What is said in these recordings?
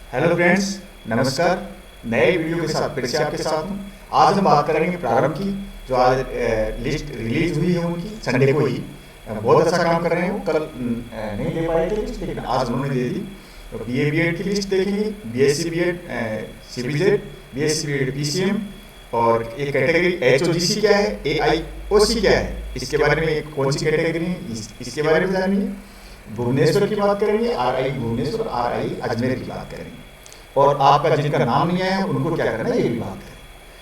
Hello friends, नमस्कार। नए video के साथ फिर से आपके साथ हूँ। आज हम बात करेंगे प्रारंभ की, जो आज लिस्ट रिलीज हुई है उनकी संडे को ही। बहुत अच्छा काम कर रहे हैं वो। कल नहीं दे पाए थे लिस्ट, लेकिन आज उन्होंने दे दी। तो बीए बीएड की लिस्ट देखेंगे, BSc BEd CBZ, BSc BEd PCM, और एक कैटेगरी एचओजीसी क्या है, एआईओसी क्या है, इसके बारे में कौन सी कैटेगरी है इसके बारे में जानेंगे। भुवनेश्वर की बात करेंगे, आरआई भुवनेश्वर, आरआई अजमेर की बात करेंगे, और आपका जिनका नाम नहीं आया उनको क्या करना है ये भी बात करें।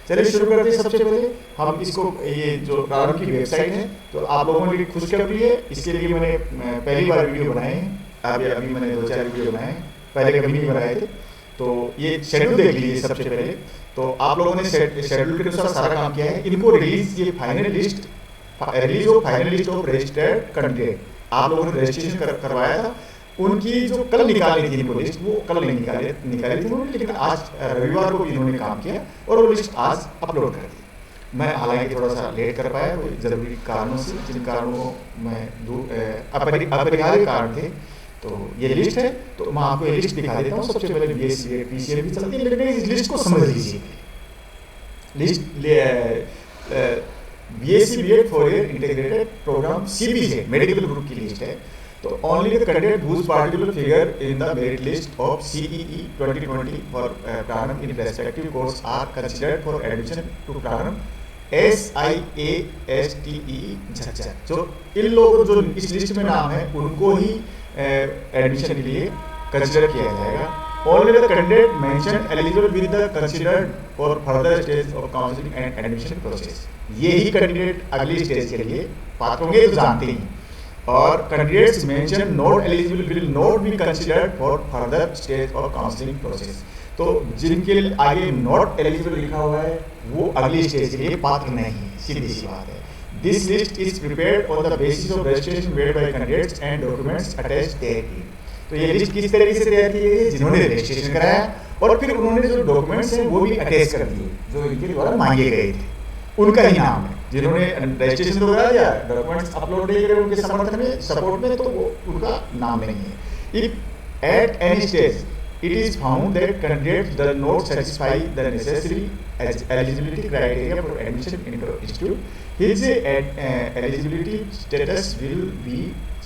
चलिए शुरू करते हैं। सबसे पहले हम इसको, ये जो प्रारंभ की वेबसाइट है, तो आप लोगों के लिए खुशखबरी है। इसके लिए मैंने पहली बार वीडियो बनाए हैं। अभी मैंने 2-4 वीडियो बनाए हैं, पहले कभी नहीं बनाए थे। तो ये शेड्यूल देख लीजिए सबसे पहले। तो आप लोगों ने शेड्यूल के अनुसार सारा काम किया है। इनको रिलीज, ये फाइनल लिस्ट रिलीज हो, final list of registered candidate आप लोगों ने रजिस्ट्रेशन करवाया था, उनकी जो कल निकाली थी इनको लिस्ट, वो कल नहीं निकाली थी उन्होंने, लेकिन आज रविवार को इन्होंने काम किया और वो लिस्ट आज अपलोड कर दी। मैं हालांकि थोड़ा सा लेट कर पाया, वो जरूरी कारणों से, जिन कारणों मैं अपरिहार्य कारण थे। तो ये लिस्ट है, तो मैं आपको ये लिस्ट दिखा देता हूँ। सबसे पहले बीएससी पीसीएम भी चलती है, लेकिन इस लिस्ट को समझ लीजिए। List BSc BEd for integrated programme CBZ medical group की लिस्ट है। तो only the candidate whose particular figure in the merit list of CEE 2020 for Prarambh in respective course are considered for admission to Prarambh SIASTE Jhajjar. जो इन लोगों जो इस list में नाम है उनको ही एडमिशन के लिए कंसीडर किया जाएगा। Only the candidate mentioned eligible with the considered for further stage of counseling and admission process। ये ही कैंडिडेट अगली स्टेज के लिए पात्र होंगे, तो जानते ही। और candidates mention not eligible will not be considered for further stage of counselling process. तो जिनके लिए आगे नॉट एलिजिबल लिखा हुआ है वो अगली स्टेज के लिए पात्र नहीं है, सीधी सी बात है। This list is prepared on the basis of registration made by candidates and documents attached thereto. तो ये लिस्ट किस तरीके से तैयार की गई है, जिन्होंने रजिस्ट्रेशन कराया और फिर उन्होंने जो डॉक्यूमेंट्स हैं वो भी अटैच कर दिए जो इनके द्वारा मांगे गए थे, उनका ही नाम है। जिन्होंने रजिस्ट्रेशन तो करा दिया, डॉक्यूमेंट्स अपलोड नहीं करे उनके समर्थन में, सपोर्ट में, तो वो उनका नाम नहीं है। If at any stage it is found that candidates does not satisfy the necessary eligibility criteria for admission into institute, his eligibility status will be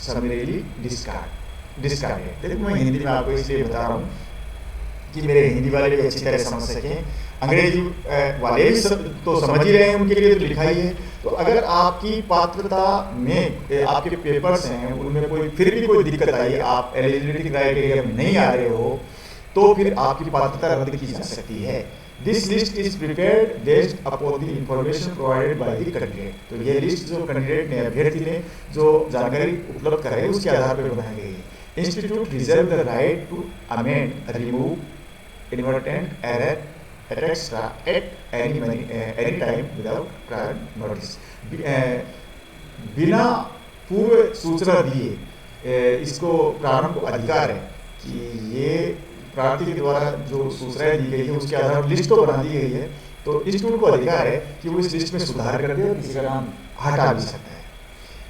summarily discarded। देखो मैं हिंदी में आपको इसलिए बता रहा हूँ कि मेरे हिंदी वाले भी अच्छी तरह समझ सकें, अंग्रेजी वाले भी तो समझ ही रहे हैं, उनके लिए तो लिखा ही है। तो अगर आपकी पात्रता में आपके पेपर्स हैं उनमें कोई फिर भी कोई दिक्कत आई, आप एलिजिबिलिटी क्राइटेरिया में नहीं आ रहे हो, तो फिर आपकी पात्रता रद्द की जा सकती है। This list is prepared based upon the information provided by the candidate. तो ये लिस्ट जो कैंडिडेट ने, अभ्यर्थी ने जो जानकारी उपलब्ध कराई उसके आधार पर बनाई गई है। Institute reserve the right to amend, remove, inadvertent error etcetera at any time without prior notice. बिना पूर्व सूचना दिए इसको प्रारंभ को अधिकार है कि ये प्रार्थी के द्वारा जो सूचनाएं दी गई है उसके आधार पर लिस्ट तो बना दी गई है, तो इंस्टीट्यूट को अधिकार है कि वो इस लिस्ट में सुधार कर दे और किसी का नाम हटा भी सकता है।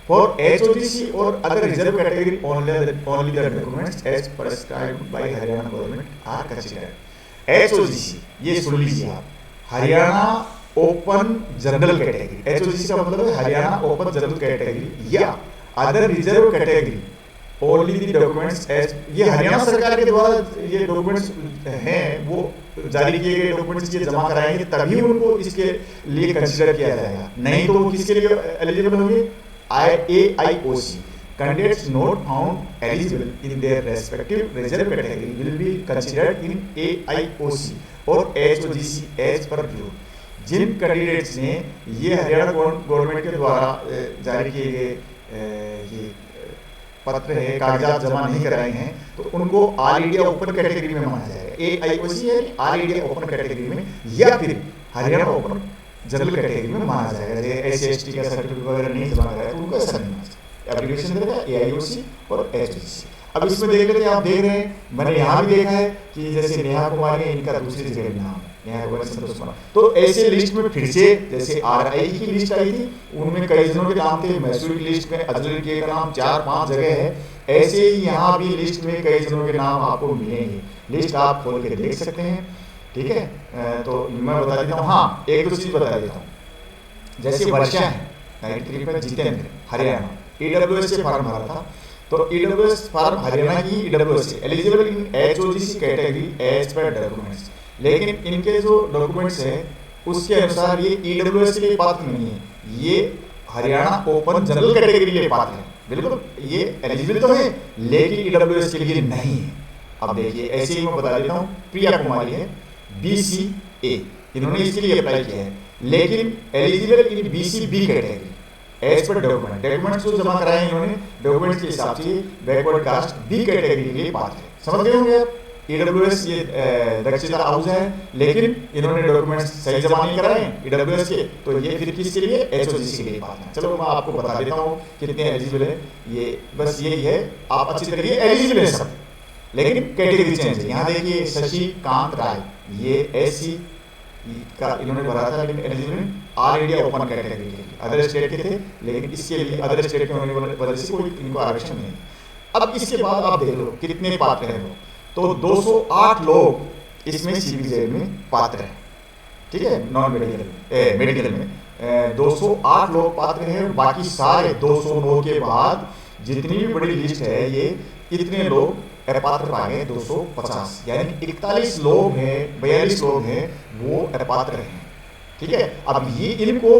फॉर एचओजीसी और other reserve category only the documents as prescribed by Haryana government are considered. HOGC ये सुन लीजिए आप, Haryana open general category. HOGC का मतलब है हरियाणा ओपन जनरल कैटेगरी या other reserve category only the documents as. ये हरियाणा सरकार के द्वारा ये डॉक्यूमेंट्स हैं, वो जारी किए गए डॉक्यूमेंट्स ये जमा कराएंगे तभी उनको इसके लिए कंसीडर किया जाएगा, नहीं तो वो किसके लिए एलिजिबल होंगे, AIOC। Candidates not found eligible in their respective reserve category will be considered in AIOC और HOGC एज पर व्यू। जिन कैंडिडेट्स ने ये हरियाणा गवर्नमेंट के द्वारा जारी किए गए ये पत्र है, कागजात जमा नहीं कराए हैं, तो उनको ऑल इंडिया ओपन कैटेगरी में माना जाएगा। AIOC है ऑल इंडिया ओपन कैटेगरी में, या फिर हरियाणा ओपन जनरल कैटेगरी में माना जाएगा। SC/ST का सर्टिफिकेट वगैरह नहीं जमा कराया तो उनको ऐसा नहीं माना जाएगा। एप्लीकेशन देगा AIOC और HOGC। अब इसमें देख लेते हैं, आप देख रहे हैं, मैंने यहाँ भी देखा है कि जैसे नेहा कुमारी है, इनका दूसरी जगह नाम है नेहा कुमारी संतोष कुमार। तो ऐसे लिस्ट में फिर से जैसे RI की लिस्ट आई थी, उनमें कई जनों के नाम थे, मैसूर की लिस्ट में अजल के नाम 4-5 जगह है, ऐसे ही यहाँ भी लिस्ट में कई जनों के नाम आपको मिलेंगे, लिस्ट आप खोल के देख सकते हैं, ठीक है। तो मैं बता देता हूँ, हाँ एक दो चीज़ बता देता हूँ। जैसे वर्षा है 93 पर जितेंद्र हरियाणा EWS से फॉर्म भरा था, तो EWS फॉर्म हरियाणा की EWS eligible in HOGC category as per documents, लेकिन इनके जो डॉक्यूमेंट्स है उसके अनुसार ये EWS के लिए पात्र नहीं है, ये हरियाणा ओपन जनरल कैटेगरी के लिए पात्र है। बिल्कुल ये एलिजिबल तो है लेकिन EWS के लिए नहीं है। अब देखिए ऐसे ही मैं बता देता हूँ, प्रिया कुमारी है BCA, इन्होंने इसके लिए अप्लाई किया है, लेकिन eligible in BCB category as per documents जो जमा कराए इन्होंने डॉक्यूमेंट्स के हिसाब से बैकवर्ड कास्ट B कैटेगरी के लिए पात्र है। समझ गए होंगे आप, EWS ये दक्षता हाउस है, लेकिन इन्होंने डॉक्यूमेंट्स सही जमा नहीं कराए EWS के, तो ये फिर किसके लिए HOGC के लिए पात्र है। चलो मैं आपको बता देता हूँ कितने एलिजिबल है, ये बस यही है, आप अच्छी तरीके एलिजिबल है सब, लेकिन कैटेगरी चेंज है। यहाँ देखिए शशिकांत राय ये SC का इन्होंने भरा था, लेकिन eligible all India open category के लिए, अदर स्टेट के थे, लेकिन इसके लिए अदर स्टेट के होने की वजह से कोई इनको आरक्षण नहीं। अब इसके बाद आप देख लो कितने पात्र हैं लोग, तो 208 लोग इसमें CBJ में पात्र हैं, ठीक है, नॉन मेडिकल मेडिकल में 208 लोग पात्र हैं, बाकी सारे 209 के बाद जितनी भी बड़ी लिस्ट है ये इतने लोग अपात्र पा गए 250, यानी 41 लोग हैं, 42 लोग हैं वो अपात्र हैं, ठीक है। अब ये इनको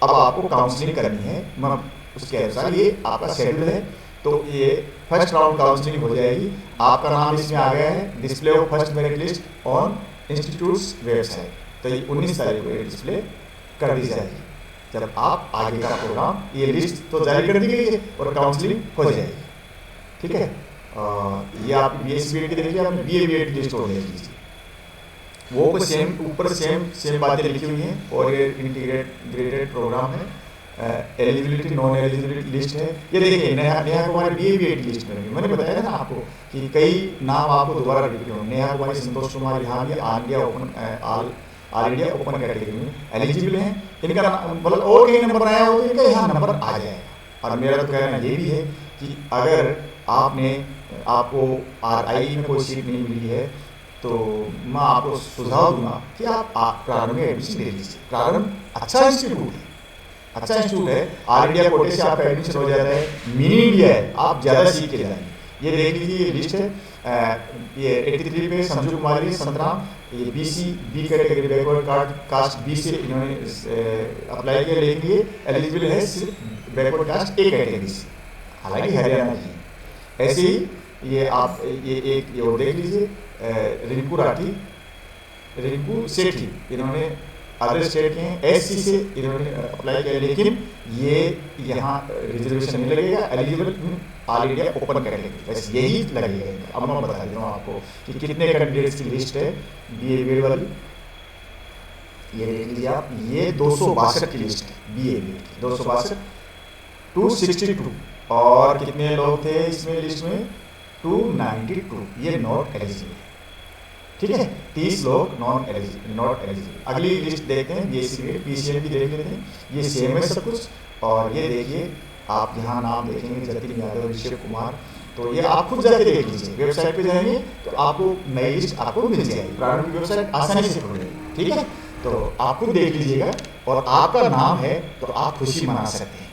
अब आपको काउंसलिंग करनी है, मैं उसके अनुसार ये आपका शेड्यूल है, तो ये फर्स्ट राउंड काउंसलिंग हो जाएगी, आपका नाम इसमें आ गया है, display of first merit list on institutes website, तो ये 19 तारीख को ये डिस्प्ले कर दी जाएगी। जब आप आगे का प्रोग्राम ये लिस्ट तो जारी कर दी गई है और काउंसलिंग हो जाएगी, ठीक है। ये आप BSc की देखिए, आपने BA लिस्ट हो देख लीजिए, वो को सेम ऊपर सेम बातें लिखी हुई हैं, और ये इंटीग्रेटेड प्रोग्राम है, एलिजिबिलिटी नॉन एलिजिबिलिटी लिस्ट है। ये देखिए नेहा कुमारी BA लिस्ट में, मैंने बताया ना आपको कि कई नाम आपको दोबारा रिपीट होंगे। नेहा कुमारी, संतोष कुमार यहाँ भी ऑल इंडिया ओपन कैटेगरी में एलिजिबल हैं, इनका मतलब और कहीं नंबर आया हो तो इनका यहाँ नंबर आ जाएगा। और मेरा तो कहना ये भी है कि अगर आपको RI में कोई सीट नहीं मिली है तो मैं आपको सुझाव दूंगा कि आप प्रारंभ में एडमिशन ले लीजिए। प्रारंभ अच्छा इंस्टीट्यूट है, अच्छा इंस्टीट्यूट है, ऑल इंडिया कोटे से आपका एडमिशन हो जाता है, मिनी इंडिया है, आप ज़्यादा सीख के जाएंगे। ये देख लीजिए ये लिस्ट है, ये 83 पे संजू कुमारी संतराम, ये BCB category backward caste B से इन्होंने अप्लाई किया, लेकिन ये एलिजिबल है सिर्फ बैकवर्ड कास्ट A कैटेगरी से, हालांकि हरियाणा की। ऐसे ही ये आप ये और देख लीजिए, रिंकू सेठी इन्होंने अदर स्टेट के हैं, SC से इन्होंने अप्लाई किया, लेकिन ये यहाँ रिजर्वेशन नहीं लगेगा, eligible all India open category, बस यही लगेगा। अब मैं बता देता हूँ आपको कि कितने कैंडिडेट्स की लिस्ट है BA वाली, ये देख लीजिए आप, ये 262 की लिस्ट है BA 262 262, और कितने लोग थे इसमें लिस्ट में 292, ये नॉट एलिजिबल, ठीक है, 30 लोग नॉट एलिजिबल। अगली लिस्ट देखते हैं, BSc PCM की देख लेते हैं, ये सेम है सब कुछ। और ये देखिए आप यहाँ नाम देखेंगे जतिन यादव, ऋषभ कुमार, तो ये आप खुद जाके देख लीजिए, वेबसाइट पे जाएंगे तो आपको नई लिस्ट आपको मिल जाएगी, प्रारंभिक वेबसाइट आसानी से खोलेगी, ठीक है। तो आप खुद देख लीजिएगा, और आपका नाम है तो आप खुशी मना सकते हैं,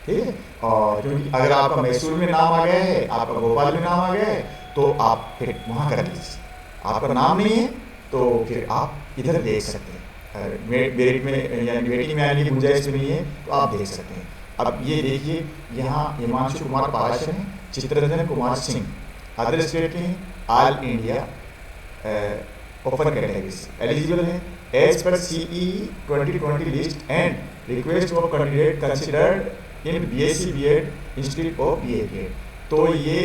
ठीक है। और क्योंकि अगर आपका मैसूर में नाम आ गया है, आपका भोपाल में नाम आ गया है, तो आप फिर वहाँ कर लीजिए। आपका नाम नहीं है तो फिर आप इधर देख सकते हैं, मेरिट में यानी वेटिंग में आने की गुंजाइश नहीं है तो आप देख सकते हैं। अब ये देखिए यहाँ हिमांशु कुमार पाराशर हैं, चित्ररंजन कुमार सिंह अदर स्टेट के हैं, all India open category eligible है as per CE 2020 list and request of candidate considered in BSc B.Ed institute of BA B.Ed। तो ये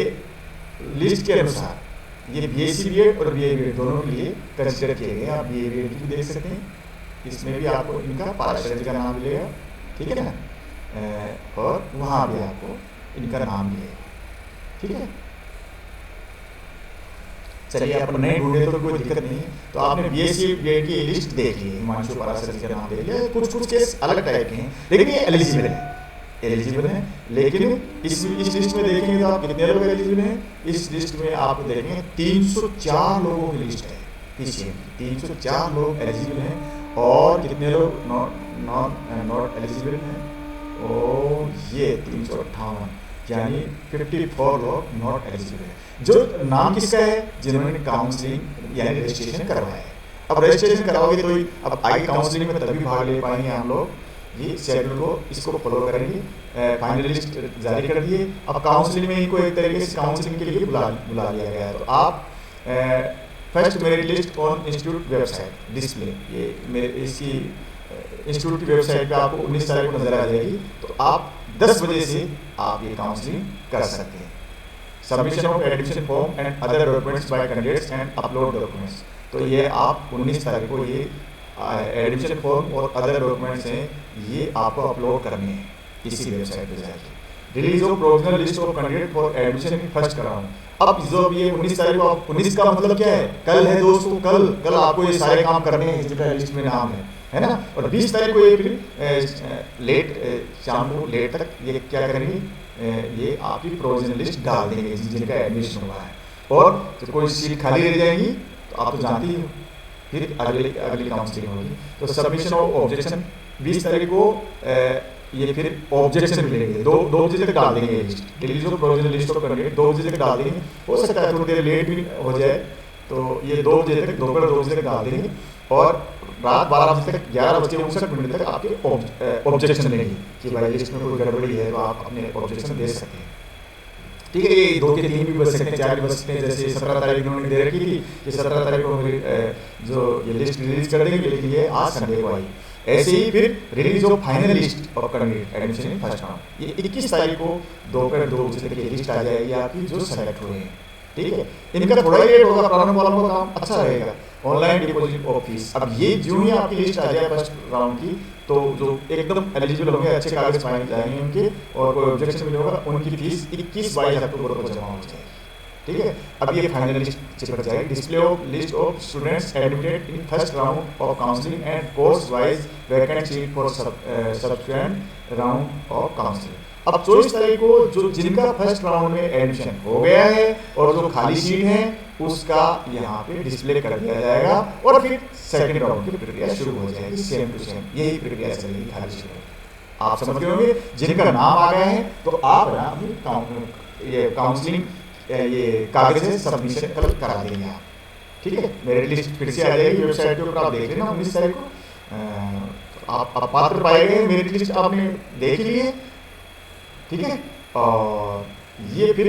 लिस्ट के अनुसार ये BSc B.Ed और BA B.Ed दोनों के लिए कंसिडर किए गए। आप BA B.Ed भी देख सकते हैं, इसमें भी आपको इनका पाराशर का नाम मिलेगा, ठीक है ना, और वहाँ भी आपको इनका नाम मिलेगा, ठीक है। चलिए आप नहीं ढूंढे तो कोई दिक्कत नहीं है, तो आपने BSc B.Ed की लिस्ट देख ली, हिमांशु पाराशर का नाम देख लिया, कुछ केस अलग टाइप के हैं लेकिन ये एलिजिबल है, एलिजिबल हैं। लेकिन इस लिस्ट में देखेंगे तो आप कितने लोग एलिजिबल हैं? इस लिस्ट में आप देखेंगे 304 लोगों की लिस्ट है पीसीएम की, 304 लोग एलिजिबल हैं और कितने लोग नॉट एलिजिबल हैं? और ये 358 यानी 54 लोग नॉट एलिजिबल है। जो नाम किसका है? जिन्होंने काउंसलिंग यानी रजिस्ट्रेशन करवाया है। अब रजिस्ट्रेशन करवाओगे तो अब आगे काउंसलिंग में तभी भाग ले पाएंगे हम लोग। ये शेड्यूल को इसको फॉलो करेंगे। फाइनल लिस्ट जारी कर दिए। अब काउंसलिंग में इनको एक तरीके से काउंसलिंग के लिए बुला लिया गया है। तो आप first merit list on institute website display, ये मेरे इसी इंस्टीट्यूट की वेबसाइट पे आपको 19 तारीख को नजर आ जाएगी। तो आप 10 बजे से आप ये काउंसलिंग कर सकते हैं। Submission of admission form and other documents bye candidates and upload documents. तो ये आप 19 तारीख को ये एडमिशन फॉर्म और अदर डॉक्यूमेंट्स हैं, ये आपको अपलोड करने हैं इसी वेबसाइट पे जाके। Release of provisional list of candidate for admission in first round. अब जो ये 19 तारीख को, 19 का मतलब क्या है? कल है दोस्तों, कल आपको ये सारे काम करने हैं जिनका लिस्ट में नाम है ना। और 20 तारीख को ये फिर लेट शाम को लेट तक ये क्या करेंगे? ये आपकी प्रोविजनल लिस्ट डाल देंगे जिनका एडमिशन हुआ है। और तो कोई सीट खाली रह जाएगी तो आप तो जानते ही हो, फिर अगली काउंसलिंग होगी। तो सबमिशन ऑफ ऑब्जेक्शन 20 तारीख को ये फिर ऑब्जेक्शन मिलेंगे, 2 बजे तक डाल देंगे list, release of provisional list of candidate 2 बजे तक डाल देंगे। हो सकता है थोड़ी देर लेट भी हो जाए, तो ये 2 बजे तक, दोपहर 2 बजे तक डाल देंगे और रात 12 बजे तक 11:59 तक आपके ऑब्जेक्शन लेंगे कि भाई लिस्ट में कोई गड़बड़ी है, तो आप अपने ऑब्जेक्शन दे सकते हैं। ठीक है, ये 2 के 3 भी बच सकते हैं, 4 भी बच सकते हैं। जैसे 17 तारीख उन्होंने दे रखी थी कि 17 तारीख को जो ये लिस्ट रिलीज कर देंगे, लेकिन ये आज संडे को आई। ऐसे ही फिर release of final list of candidate admission in first round, ये 21 तारीख को दोपहर 2 बजे तक ये लिस्ट आ जाएगी आपकी जो सेलेक्ट हुए हैं। ठीक है, इनका थोड़ा ही लेट होगा, प्रारंभ वालों का काम अच्छा रहेगा। ऑनलाइन डिपॉजिट ऑफ फीस, अब ये जो ही आपकी लिस्ट आ जाए फर्स्ट राउंड की, तो जो एकदम एलिजिबल होंगे, अच्छे कागज पाए जाएंगे उनके और कोई ऑब्जेक्शन नहीं होगा, उनकी फीस 21-22 अक्टूबर को जमा हो जाएगी। ठीक है, अब ये फाइनल लिस्ट चिपक जाएगी। Display of list of students admitted in first round of counselling and course wise vacant seat for subsequent round of counselling. अब 24 तारीख को जो जिनका फर्स्ट राउंड में एडमिशन हो गया है और जो खाली सीट है उसका यहाँ पे डिस्प्ले कर दिया जाएगा और फिर सेकंड राउंड की प्रक्रिया शुरू हो जाएगी। सेम टू सेम यही प्रक्रिया चलेगी खाली सीट में। आप समझते होंगे, जिनका नाम आ गए हैं तो आप ना अपनी ये काउंसलिंग ये कागज से सबमिशन करा देंगे आप। ठीक है, मेरी लिस्ट फिर से आ जाएगी वेबसाइट के ऊपर, आप देख लेना 19 तारीख को आप पात्र पाए गए, मेरी लिस्ट आपने देख ली है। ठीक है, और ये फिर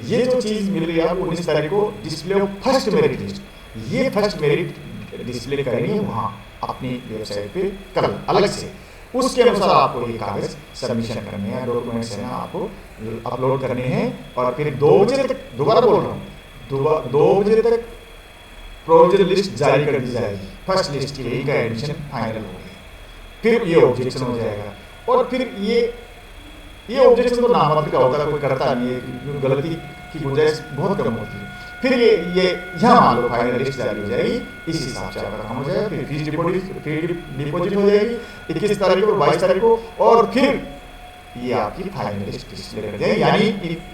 ये जो चीज़ मिल रही है आपको 19 तारीख को display of first merit list, ये फर्स्ट मेरिट डिस्प्ले करेंगे वहाँ अपनी वेबसाइट पे कल अलग से। उसके अनुसार आपको ये कागज सबमिशन करने हैं, डॉक्यूमेंट्स हैं आपको अपलोड करने हैं और फिर 2 बजे तक, दोबारा बोल रहा हूँ, 2 बजे तक प्रोविजनल लिस्ट जारी कर दी जाएगी फर्स्ट लिस्ट की, इनका एडमिशन फाइनल हो गया। फिर ये ऑब्जेक्शन हो जाएगा और फिर ये ऑब्जेक्शन तो नामात्र का होता है, कोई करता नहीं है, गलती की गुंजाइश बहुत कम होती है। फिर ये यहाँ मान लो फाइनल लिस्ट जारी हो जाएगी, इस हिसाब से आपका काम हो जाएगा। फिर फीस डिपॉजिट हो जाएगी 21 तारीख को, 22 तारीख को, और फिर ये आपकी फाइनल लिस्ट डिस्प्ले कर जाएगी। यानी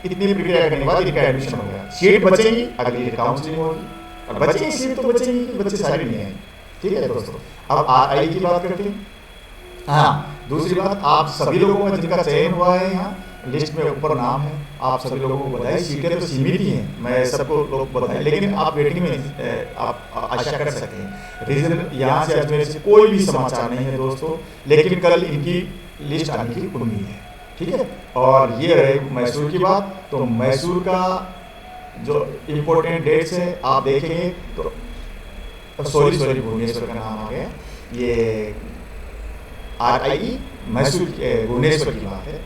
इतनी प्रक्रिया करने के बाद इनका एडमिशन हो गया, सीट बचेंगी, अगली काउंसलिंग होगी और बचेंगी सीट तो बचेंगी, बच्चे सारे नहीं आएंगे। ठीक है दोस्तों, अब RI की बात करते हैं। हाँ, दूसरी बात, आप सभी लोगों का जिनका चयन हुआ है यहाँ लिस्ट में ऊपर नाम है, आप सभी लोगों को बताएं। सीटें तो सीमित ही हैं, मैं सबको लोग बताएं, लेकिन आप वेटिंग में आप आशा कर सकते हैं। रीजन यहाँ से अजमेर से कोई भी समाचार नहीं है दोस्तों, लेकिन कल इनकी लिस्ट आने की उम्मीद है। ठीक है, और ये रहे मैसूर की बात। तो मैसूर का जो इम्पोर्टेंट डेट्स है आप देखेंगे तो सॉरी भुवनेश्वर का नाम आ गया, ये RI मैसूर भुवनेश्वर की बात है।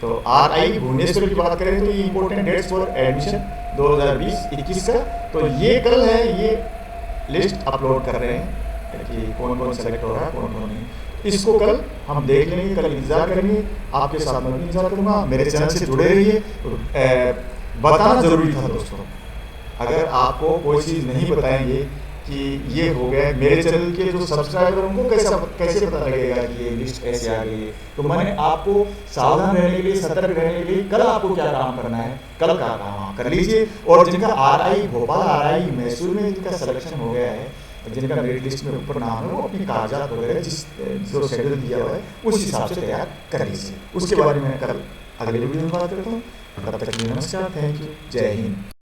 तो RI भुवनेश्वर की बात करें तो ये इंपॉर्टेंट डेट्स फॉर एडमिशन 2020-21 का, तो ये कल है, ये लिस्ट अपलोड कर रहे हैं कि कौन कौन सेलेक्ट हो रहा है, कौन कौन नहीं। इसको कल हम देख लेंगे, कल इंतजार करेंगे, आपके साथ मैं भी इंतजार करूँगा। मेरे चैनल से जुड़े रहिए। बताना जरूरी था दोस्तों, अगर आपको कोई चीज़ नहीं बताएंगे कि ये हो गया। मेरे चैनल के जो सब्सक्राइबर उनको कैसे पता लगेगा कि ये लिस्ट ऐसे आ गई है। तो मैंने आपको सावधान रहने के लिए, सतर्क रहने के लिए कल आपको क्या काम करना है, कल का काम कर लीजिए। और जिनका RI भोपाल, RI मैसूर में जिनका सिलेक्शन हो गया है, जिनका मेरिट लिस्ट में ऊपर नाम है, वो अपनी कागजात वगैरह जो शेड्यूल दिया हुआ है उस हिसाब से तैयार कर लीजिए। उसके बारे में कल अगले वीडियो में बात करता हूँ। तब तक के लिए नमस्कार, थैंक यू, जय हिंद।